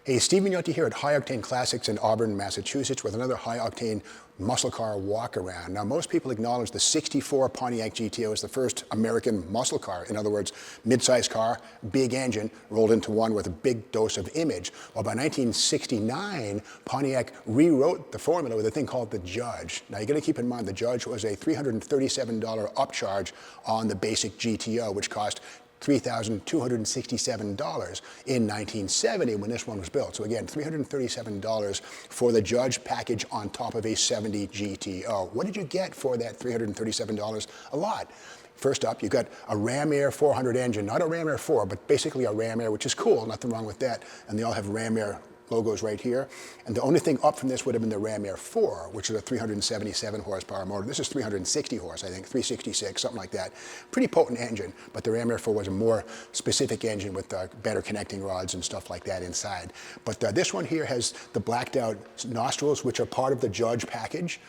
Hey, Steve Magnante here at High-Octane Classics in Auburn, Massachusetts with another high-octane muscle car walk-around. Now, most people acknowledge the '64 Pontiac GTO is the first American muscle car. In other words, mid-sized car, big engine, rolled into one with a big dose of image. Well, by 1969, Pontiac rewrote the formula with a thing called the Judge. Now, you got to keep in mind the Judge was a $337 upcharge on the basic GTO, which cost $3,267 in 1970 when this one was built. So again, $337 for the Judge package on top of a '70 GTO. What did you get for that $337? A lot. First up, you got a Ram Air 400 engine, not a Ram Air 4, but basically a Ram Air, which is cool, nothing wrong with that. And they all have Ram Air logos right here. And the only thing up from this would have been the Ram Air 4, which is a 377 horsepower motor. This is 360 horse, I think, 366, something like that. Pretty potent engine, but the Ram Air 4 was a more specific engine with better connecting rods and stuff like that inside. But this one here has the blacked out nostrils, which are part of the Judge package.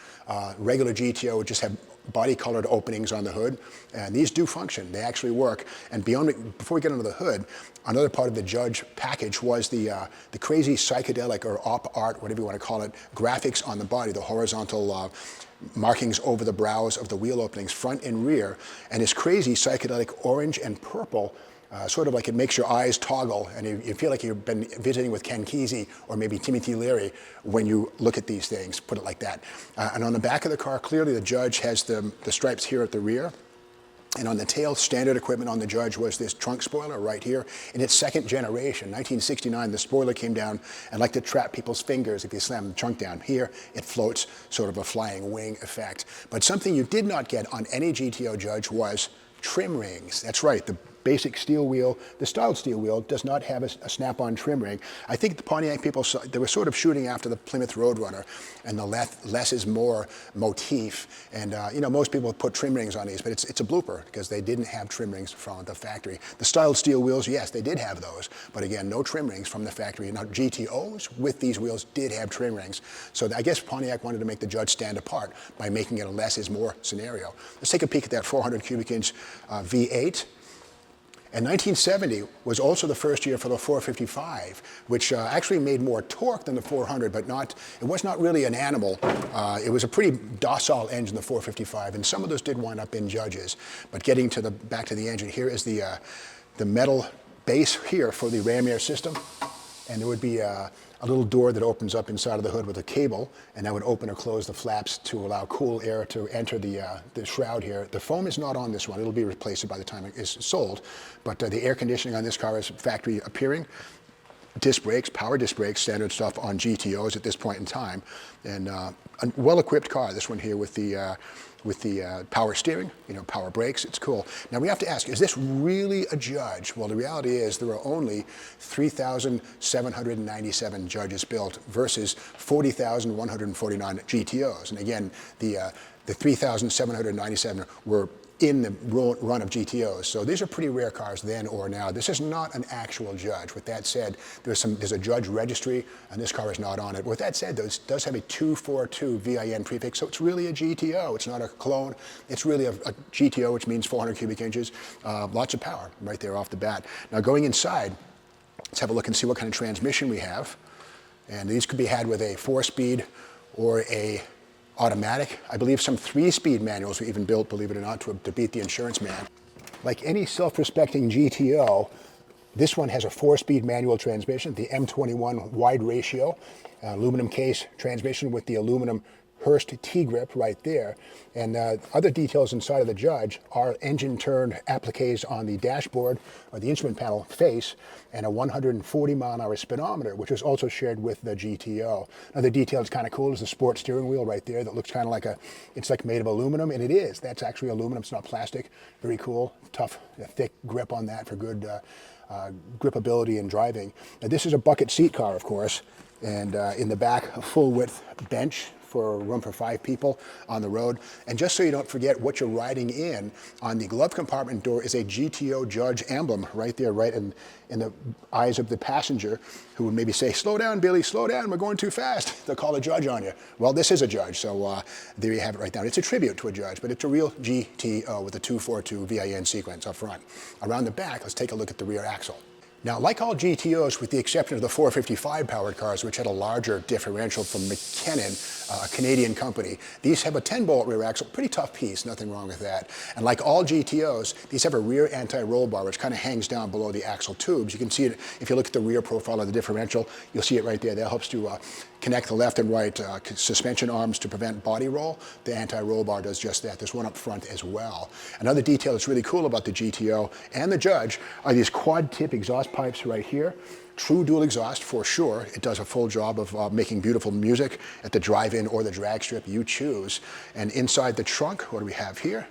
Regular GTO would just have body-colored openings on the hood, and these do function. They actually work. And before we get under the hood, another part of the Judge package was the crazy psychedelic or op art, whatever you want to call it, graphics on the body, the horizontal markings over the brows of the wheel openings, front and rear, and this crazy psychedelic orange and purple. Sort of like it makes your eyes toggle, and you feel like you've been visiting with Ken Kesey or maybe Timothy Leary when you look at these things, put it like that. And on the back of the car, clearly the Judge has the stripes here at the rear. And on the tail, standard equipment on the Judge was this trunk spoiler right here. In its second generation, 1969, the spoiler came down and like to trap people's fingers if you slam the trunk down. Here, it floats, sort of a flying wing effect. But something you did not get on any GTO Judge was trim rings. That's right, the basic steel wheel, the styled steel wheel, does not have a snap-on trim ring. I think the Pontiac people, they were sort of shooting after the Plymouth Roadrunner and the less is more motif. And you know, most people put trim rings on these, but it's a blooper because they didn't have trim rings from the factory. The styled steel wheels, yes, they did have those, but again, no trim rings from the factory. Now, GTOs with these wheels did have trim rings. So I guess Pontiac wanted to make the Judge stand apart by making it a less is more scenario. Let's take a peek at that 400 cubic inch V8. And 1970 was also the first year for the 455, which actually made more torque than the 400, but it was not really an animal. It was a pretty docile engine, the 455, and some of those did wind up in Judges. But getting to back to the engine, here is the metal base here for the Ram Air system. And there would be a little door that opens up inside of the hood with a cable, and that would open or close the flaps to allow cool air to enter the shroud here. The foam is not on this one. It'll be replaced by the time it is sold. But the air conditioning on this car is factory appearing. Disc brakes, power disc brakes, standard stuff on GTOs at this point in time. And a well-equipped car, this one here with the power steering, you know, power brakes. It's cool. Now we have to ask, is this really a Judge? Well, the reality is there are only 3,797 Judges built versus 40,149 GTOs. And again, the 3,797 were in the run of GTOs. So these are pretty rare cars then or now. This is not an actual Judge. With that said, there's a Judge registry, and this car is not on it. With that said, though, it does have a 242 VIN prefix, so it's really a GTO. It's not a clone. It's really a GTO, which means 400 cubic inches. Lots of power right there off the bat. Now going inside, let's have a look and see what kind of transmission we have. And these could be had with a 4-speed or a automatic. I believe some 3-speed manuals were even built, believe it or not, to beat the insurance man. Like any self-respecting GTO, this one has a 4-speed manual transmission, the M21 wide ratio, aluminum case transmission with the aluminum Hurst T-grip right there. And other details inside of the Judge are engine-turned appliques on the dashboard or the instrument panel face, and a 140-mile-an-hour speedometer, which is also shared with the GTO. Another detail that's kind of cool is the sport steering wheel right there that looks kind of like it's like made of aluminum, and it is. That's actually aluminum, it's not plastic. Very cool, tough, thick grip on that for good gripability in driving. Now this is a bucket seat car, of course, and in the back, a full-width bench for room for 5 people on the road. And just so you don't forget what you're riding in, on the glove compartment door is a GTO Judge emblem right there, right in the eyes of the passenger, who would maybe say, "Slow down, Billy, slow down, we're going too fast." They'll call a Judge on you. Well, this is a Judge, so there you have it right now. It's a tribute to a Judge, but it's a real GTO with a 242 VIN sequence up front. Around the back, let's take a look at the rear axle. Now, like all GTOs, with the exception of the 455 powered cars, which had a larger differential from McKinnon, a Canadian company, these have a 10-bolt rear axle, pretty tough piece, nothing wrong with that. And like all GTOs, these have a rear anti-roll bar, which kind of hangs down below the axle tubes. You can see it if you look at the rear profile of the differential. You'll see it right there. That helps to connect the left and right suspension arms to prevent body roll. The anti-roll bar does just that. There's one up front as well. Another detail that's really cool about the GTO and the Judge are these quad-tip exhaust pipes right here. True dual exhaust for sure. It does a full job of making beautiful music at the drive-in or the drag strip, you choose. And inside the trunk, what do we have here?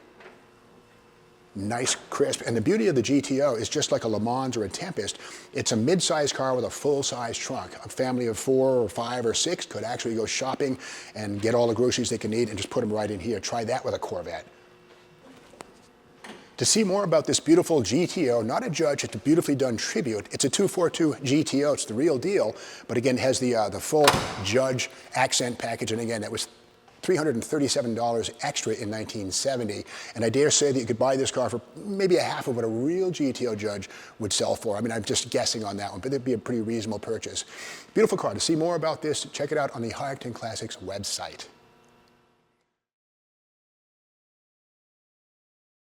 Nice, crisp. And the beauty of the GTO is just like a Le Mans or a Tempest, it's a mid-sized car with a full-size trunk. A family of 4 or 5 or 6 could actually go shopping and get all the groceries they can need and just put them right in here. Try that with a Corvette. To see more about this beautiful GTO, not a Judge, it's a beautifully done tribute. It's a 242 GTO, it's the real deal, but again, has the full Judge accent package, and again, that was $337 extra in 1970, and I dare say that you could buy this car for maybe a half of what a real GTO Judge would sell for. I mean, I'm just guessing on that one, but it'd be a pretty reasonable purchase. Beautiful car. To see more about this, check it out on the High-Octane Classics website.